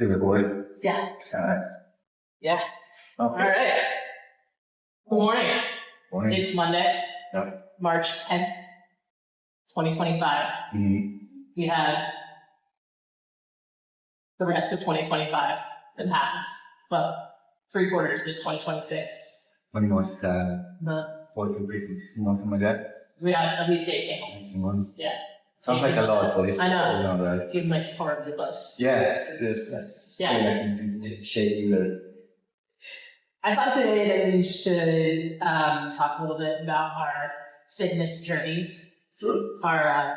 Is it recorded? Yeah. All right. Yeah. Okay. All right. Good morning. Morning. It's Monday, Yeah. March 10th, 2025. Mm-hmm. We have the rest of 2025 and half of, well, 3/4 of 2026. 20 months, The 14, 15, 16 months, something like that. We got at least 18 months. 16 months. Yeah. Sounds like a lot, but it's I know. totally not right. It seems like it's horribly close. Yes, it is. That's Yeah. I can see shape either. I thought today that we should talk a little bit about our fitness journeys. I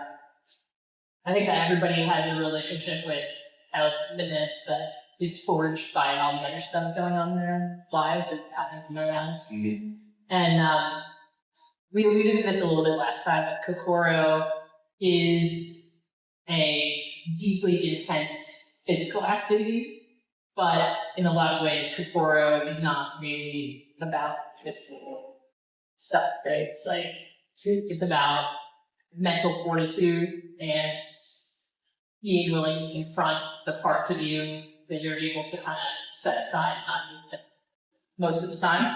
think that everybody has a relationship with health and fitness that is forged by all the other stuff going on in their lives or happens in their lives. Mm-hmm. And we alluded to this a little bit last time, but Kokoro is a deeply intense physical activity, but in a lot of ways, Kokoro is not really about physical stuff, right? It's about mental fortitude and being willing to confront the parts of you that you're able to kind of set aside, not do most of the time.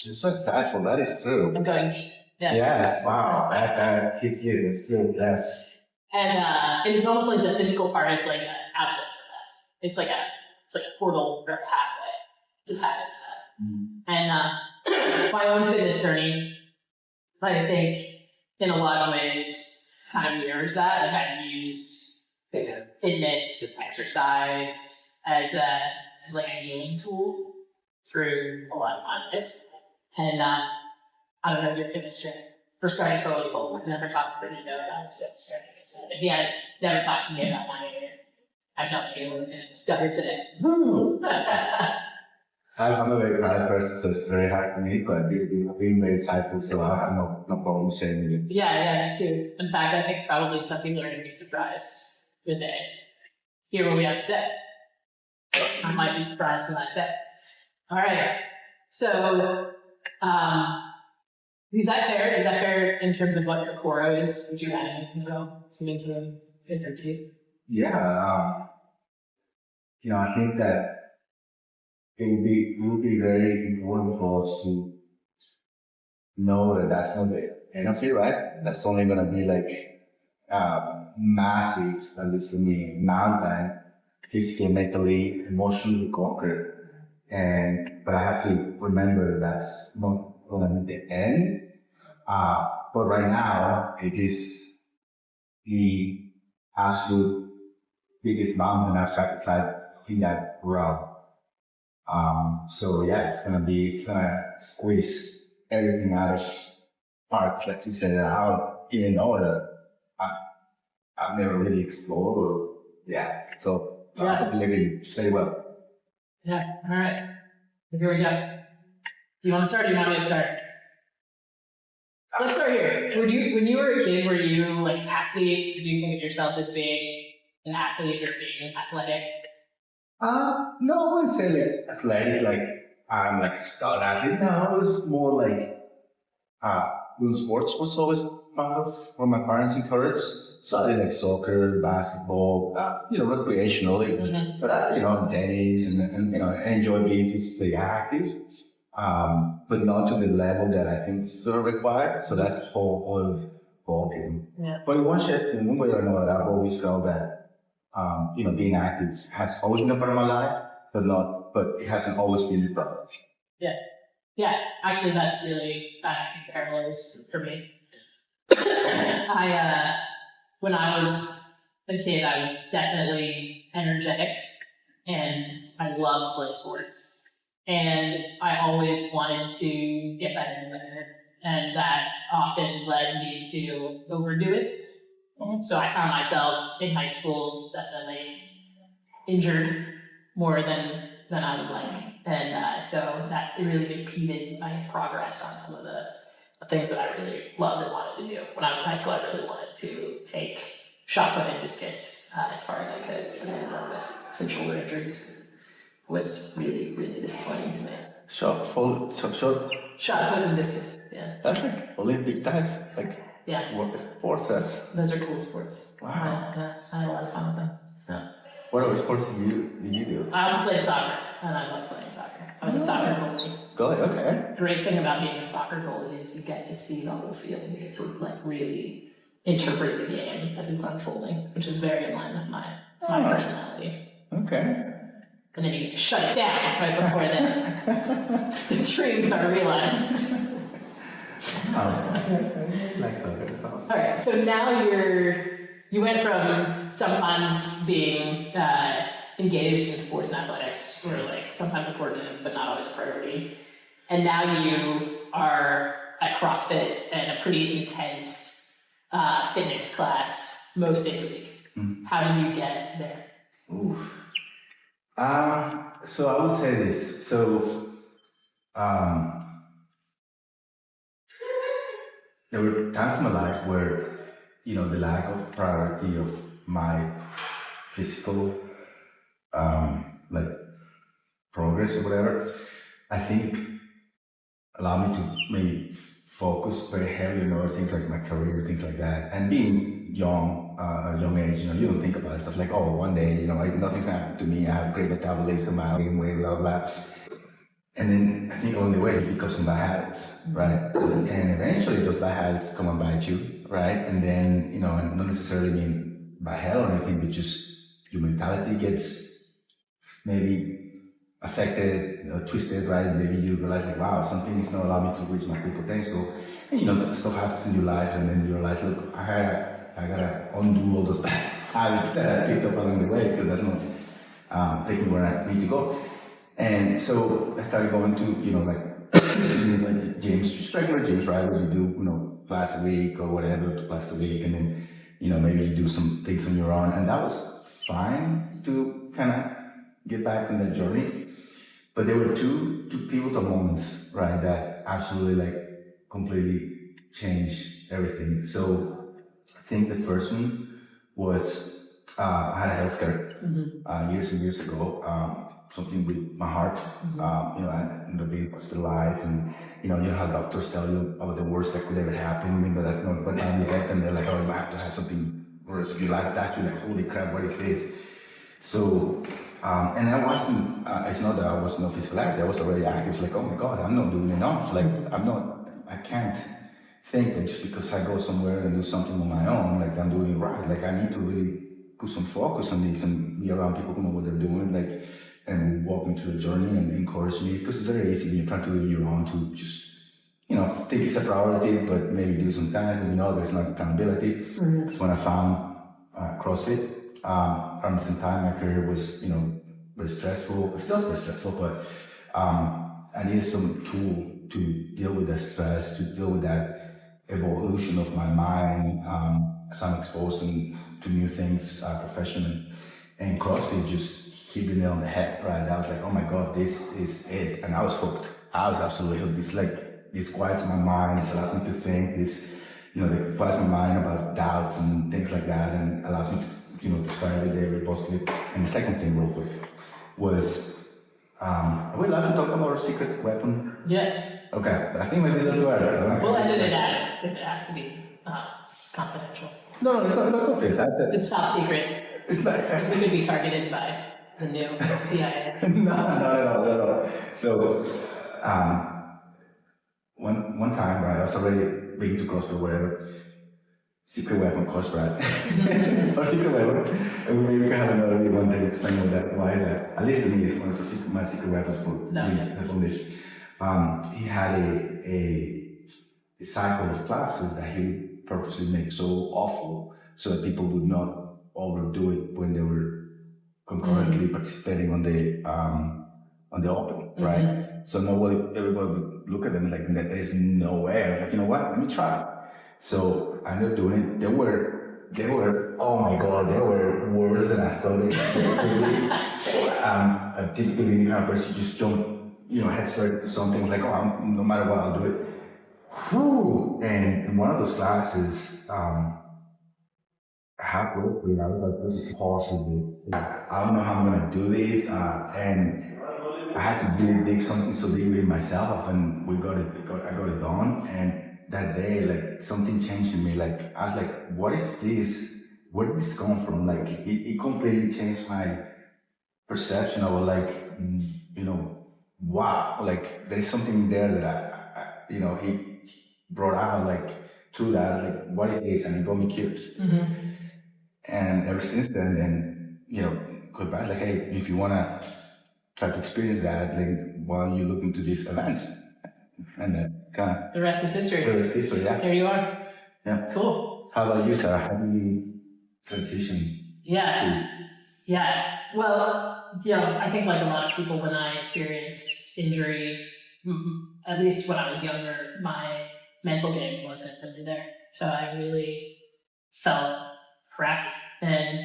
You're so insightful. That is true. I'm going deep. Yeah. Yes. Wow. That hits you. It's true. Yes. And it's almost like the physical part is like an outlet for that. It's like a portal or a pathway to tap into that. Mm-hmm. And my own fitness journey, I think, in a lot of ways, kind of mirrors that. Like I've used fitness, exercise as like a healing tool through a lot of my life. And I don't know your fitness journey. For starting totally cold. I've never talked to Bernardo about his fitness journey. If he has never talked to me about mine either, I've not been able to discover today. I'm a very proud person, so it's very hard to me, but you've been very insightful, so I have no problem sharing it. Yeah, me too. In fact, I think probably some people are going to be surprised when they hear what we have to say. I might be surprised when I say it. All right. So, is that fair? Is that fair in terms of what Kokoro is? Would you add anything to mean something different to you? Yeah. I think that it would be very important for us to know that that's not the end of it, right? That's only going to be like massive, at least for me, mountain, physically, mentally, emotionally conquered. But I have to remember that's not going to be the end. But right now, it is the absolute biggest mountain I've tried to climb in that realm. So yeah, it's gonna squeeze everything out of parts, like you said, that I don't even know that I've never really explored. Or, yeah, so I feel like you say well. Yeah, all right. Here we go. You want to start or you want me to start? Let's start here. When you were a kid, were you like an athlete? Did you think of yourself as being an athlete or being athletic? No, I wouldn't say like athletic, like I'm like a star athlete. No, I was more like doing sports was always part of what my parents encouraged. So I did like soccer, basketball, recreationally, Mm-hmm. but tennis and I enjoy being physically active, but not to the level that I think is sort of required. So that's the whole ball game. Yeah. But in one way or another, I've always felt that being active has always been a part of my life, but it hasn't always been the priority. Yeah. Actually, that's really parallels for me. When I was a kid, I was definitely energetic, and I loved play sports, and I always wanted to get better and better, and that often led me to overdo it. So I found myself in high school definitely injured more than I would like. And so that really impeded my progress on some of the things that I really loved and wanted to do. When I was in high school, I really wanted to take shot put and discus as far as I could. And I ended up with some shoulder injuries. It was really, really disappointing to me. Shot put and discus, yeah. That's like Olympic types, like what sports that's. Those are cool sports. Wow. I had a lot of fun with them. Yeah. What other sports did you do? I also played soccer, and I love playing soccer. I was a soccer goalie. Goalie, okay. Great thing about being a soccer goalie is you get to see the whole field. You get to like really interpret the game as it's unfolding, which is very in line with my personality. Okay. And then you shut it down right before the dreams are realized. Like soccer, that's awesome. All right, so now you went from sometimes being engaged in sports and athletics, or like sometimes important but not always a priority, and now you are at CrossFit and a pretty intense fitness class most days a week. How did you get there? Oof. So I would say this. So, there were times in my life where, the lack of priority of my physical, like progress or whatever, I think allowed me to maybe focus very heavily on other things like my career, things like that. And being young, at a young age, you don't think about stuff like, oh, one day, nothing's gonna happen to me. I have great metabolism, I gain weight, blah, blah. And then I think along the way it becomes some bad habits, right? And eventually those bad habits come and bite you, right? And then, and not necessarily mean by hell or anything, but just your mentality gets maybe affected, twisted, right? Maybe you realize like, wow, something is not allowing me to reach my full potential. And stuff happens in your life, and then you realize, look, I gotta undo all those bad habits that I picked up along the way, because that's not taking where I need to go. And so I started going to, like gyms, just regular gyms, right? Where you do, class a week or whatever, 2 classes a week, and then, maybe you do some things on your own. And that was fine to kind of get back on that journey. But there were two pivotal moments, right, that absolutely like completely changed everything. So I think the first one was I had a health scare years and years ago. Something with my heart. I ended up being hospitalized, and you have doctors tell you about the worst that could ever happen. That's not what time you get, and they're like, oh, you have to have something worse. If you like that, you're like, holy crap, what is this? So, and I wasn't. It's not that I was not physical active. I was already active. Like, oh my God, I'm not doing enough. Like, I can't think that just because I go somewhere and do something on my own, like I'm doing it right. Like, I need to really put some focus on this and be around people who know what they're doing. Like, and walk me through the journey and encourage me, because it's very easy when you're trying to do it your own to just, think it's a priority, but maybe do some time, there's no accountability. That's when I found CrossFit. Around the same time, my career was, very stressful. It's still very stressful, but I needed some tool to deal with that stress, to deal with that evolution of my mind as I'm exposed to new things professionally. And CrossFit just hit the nail on the head, right? I was like, oh my God, this is it. And I was hooked. I was absolutely hooked. This quiets my mind, it allows me to think, it quiets my mind about doubts and things like that, and allows me to, to start every day very positive. And the second thing real quick was, are we allowed to talk about our secret weapon? Yes. Okay, but I think maybe they'll do it. We'll edit it out if it has to be confidential. No, it's not confidential. It's top secret. It's not. We could be targeted by the new CIA. No. So, one time, right, I was already big to CrossFit or whatever. Secret weapon, course, right? Or secret weapon. And maybe we can have another one to explain why is that. At least to me, it was my secret weapon for English. He had a cycle of classes that he purposely made so awful so that people would not overdo it when they were concurrently participating on the open, right? So everybody would look at them like, there's no way. I'm like, you know what? Let me try. So I ended up doing it. They were, oh my God, they were worse than I thought they could be. Typically, the kind of person just jump, head straight into something like, oh, no matter what, I'll do it. Whew. And in one of those classes, halfway, I was like, this is possible. I don't know how I'm gonna do this, and I had to really dig something so big with myself, and I got it done. And that day, like, something changed in me. Like, I was like, what is this? Where did this come from? Like, it completely changed my perception of like, you know, wow, like there's something there that you know, he brought out like through that, like what is this? And it got me curious. And ever since then, you know, goodbye, like, hey, if you want to try to experience that, like, while you look into these events. And that kind of. The rest is history. The rest is history, yeah. Here you are. Yeah. Cool. How about you, Sarah? How do you transition? Yeah. Yeah. Well, you know, I think like a lot of people, when I experienced injury, at least when I was younger, my mental game wasn't really there. So I really felt crappy and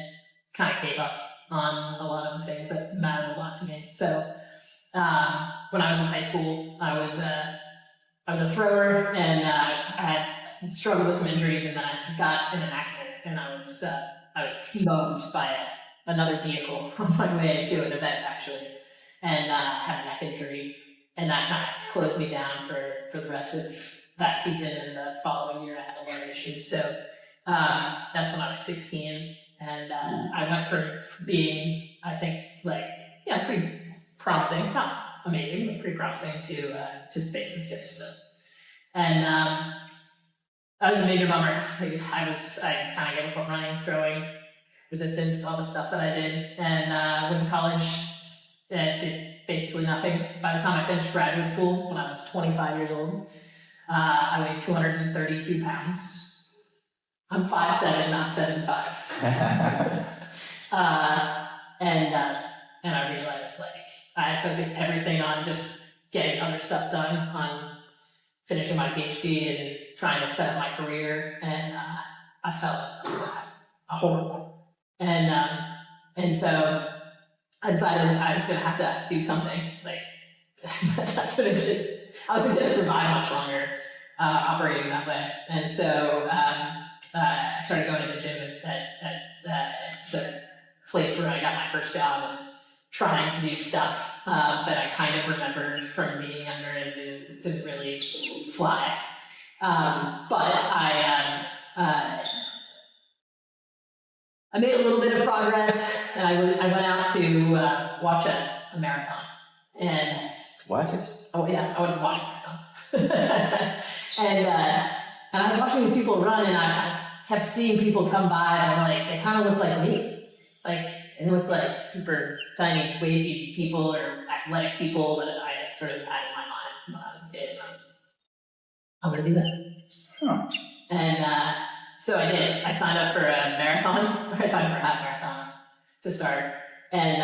kind of gave up on a lot of the things that mattered a lot to me. So when I was in high school, I was a thrower, and I had struggled with some injuries, and then I got in an accident, and I was T-boned by another vehicle on my way to an event, actually, and had a neck injury, and that kind of closed me down for the rest of that season. And the following year, I had a lot of issues. So that's when I was 16, and I went from being, I think, like, yeah, pretty promising, not amazing, but pretty promising, to just basically serious stuff. And that was a major bummer. I kind of gave up on running, throwing, resistance, all the stuff that I did, and went to college, did basically nothing. By the time I finished graduate school, when I was 25 years old, I weighed 232 pounds. I'm 5'7", not 7'5". And I realized, like, I had focused everything on just getting other stuff done, on finishing my PhD and trying to set up my career, and I felt horrible. And so I decided I was going to have to do something. Like, I wasn't going to survive much longer operating that way. And so I started going to the gym at the place where I got my first job, and trying to do stuff that I kind of remembered from being younger and didn't really fly. But I made a little bit of progress, and I went out to watch a marathon. And Watch it? Oh yeah, I went to watch a marathon. And I was watching these people run, and I kept seeing people come by, and they kind of looked like me. Like, they looked like super tiny, wavy people or athletic people that I had sort of had in my mind when I was a kid. And I was like, I'm going to do that. Huh. And so I did. I signed up for a marathon. I signed up for a half marathon to start. And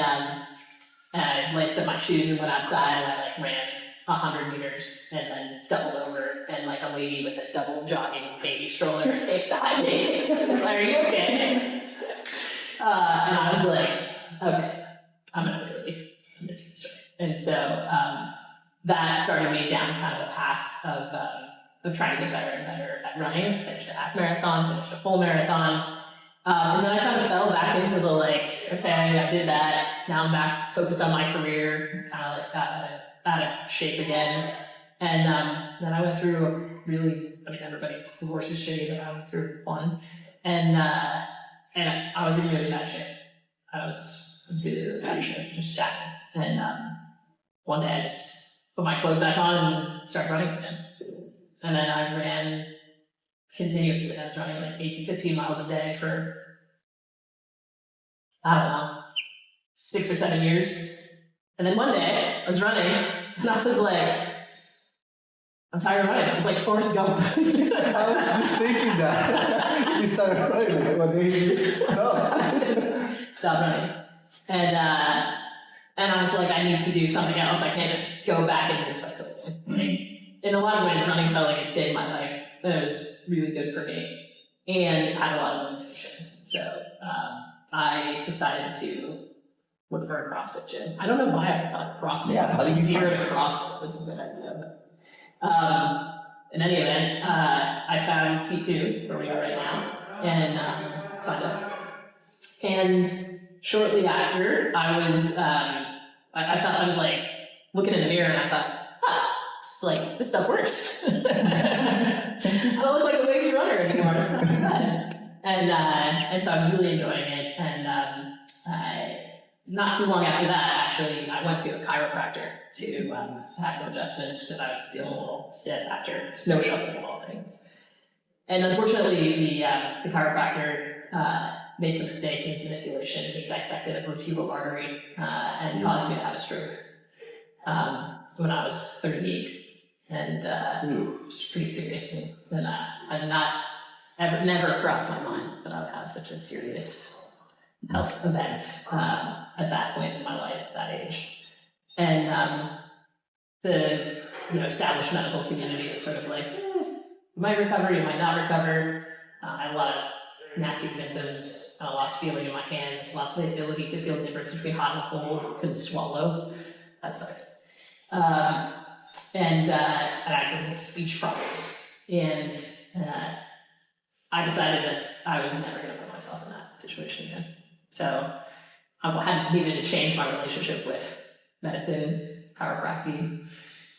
I laced up my shoes and went outside, and I ran 100 meters and then doubled over, and like a lady with a double jogging baby stroller came behind me. Like, are you okay? And I was like, okay, I'm gonna do this right. And so that started me down kind of a path of trying to get better and better at running. Finished a half marathon, finished a full marathon. And then I kind of fell back into the okay, I did that. Now I'm back focused on my career, kind of like got out of shape again. And then I went through a really, everybody's divorce is shitty, but I went through one. And I was in really bad shape. I was in really bad shape, just shattered. And one day I just put my clothes back on and started running again. And then I ran continuously. I was running like 8 to 15 miles a day for, I don't know, 6 or 7 years. And then one day I was running, and I was like, I'm tired of running. I was like Forrest Gump. I was just thinking that. You started running, like, one day you just stopped. Stop running. And I was like, I need to do something else. I can't just go back into this cycle again. In a lot of ways, running felt like it saved my life. It was really good for me. And I had a lot of limitations. So I decided to look for a CrossFit gym. I don't know why I thought CrossFit. Yeah, how did you zero find to CrossFit was a good idea. In any event, I found T2, where we are right now, and signed up. And shortly after, I was, I was like looking in the mirror, and I thought, this stuff works. I don't look like a wavy runner anymore. It's not too bad. And so I was really enjoying it, and I not too long after that, actually, I went to a chiropractor to have some adjustments because I was feeling a little stiff after snow shoveling and all things. And unfortunately, the chiropractor made some mistakes in his manipulation. He dissected a vertebral artery and caused me to have a stroke when I was 38. And it was pretty serious. And I'd never crossed my mind that I would have such a serious health event at that point in my life, at that age. And the established medical community was sort of like, you might recover, you might not recover. I had a lot of nasty symptoms, lost feeling in my hands, lost the ability to feel the difference between hot and cold, couldn't swallow. That sucks. And I had some speech problems. And I decided that I was never going to put myself in that situation again. So I had needed to change my relationship with medicine, chiropractic.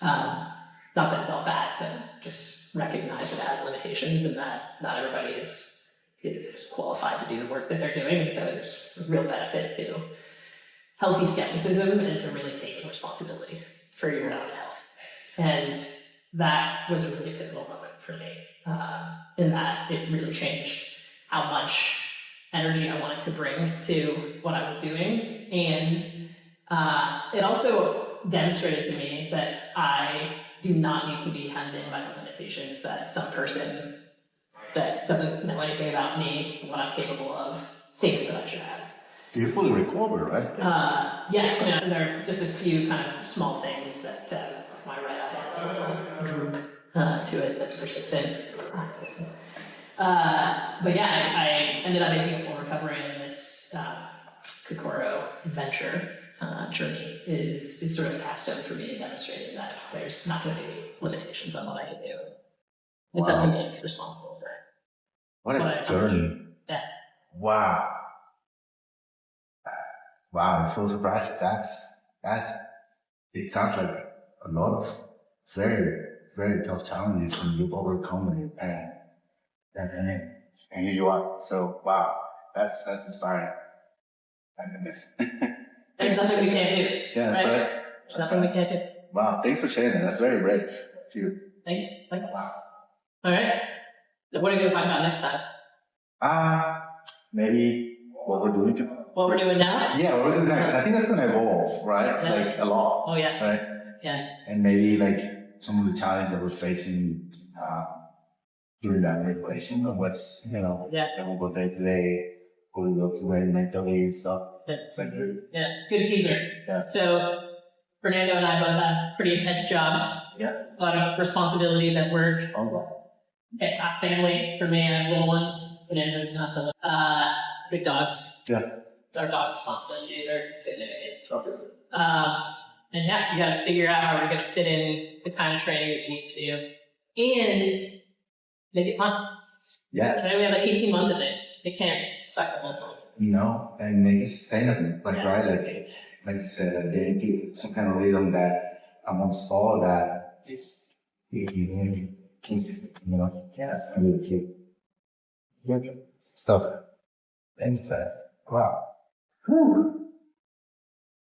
Not that it felt bad, but just recognize that it has limitations and that not everybody is qualified to do the work that they're doing. There's a real benefit to healthy skepticism and to really taking responsibility for your own health. And that was a really pivotal moment for me, in that it really changed how much energy I wanted to bring to what I was doing. And it also demonstrated to me that I do not need to be hemmed in by the limitations that some person that doesn't know anything about me and what I'm capable of thinks that I should have. You fully recovered, right? Yeah, there are just a few kind of small things that my right eye has a droop to it that's persistent. But yeah, I ended up making a full recovery, and this Kokoro adventure journey is sort of a capstone for me to demonstrate that there's not going to be limitations on what I can do. It's up to me to be responsible for it. What a journey. Yeah. Wow. Wow, I'm so surprised. It sounds like a lot of very, very tough challenges and you've overcome it. And here you are. So, wow, that's inspiring. There's nothing we can't do. Yeah, that's right. There's nothing we can't do. Wow, thanks for sharing that. That's very brave of you. Thank you. Wow. All right. What are you going to find out next time? Maybe what we're doing What we're doing now? Yeah, what we're doing next. I think that's going to evolve, right? Yeah. Like a lot. Oh, yeah. Right? Yeah. And maybe like some of the challenges that we're facing during that regulation of what's, everyone day to day, what we go through mentally and stuff. Yeah. It's like good. Yeah. Good teaser. Yeah. So, Fernando and I both have pretty intense jobs. Yeah. A lot of responsibilities at work. Okay. Family for me. I have little ones. Fernando's not so big dogs. Yeah. Our dog responsibilities are significant. Okay. And yeah, you got to figure out how we're going to fit in the kind of training that you need to do and make it fun. Yes. Right? We have like 18 months of this. It can't suck the whole time. And make it sustainable. Like you said, getting some kind of rhythm that amongst all that is consistent, Yes, I really keep stuff. Thanks, wow. Whew.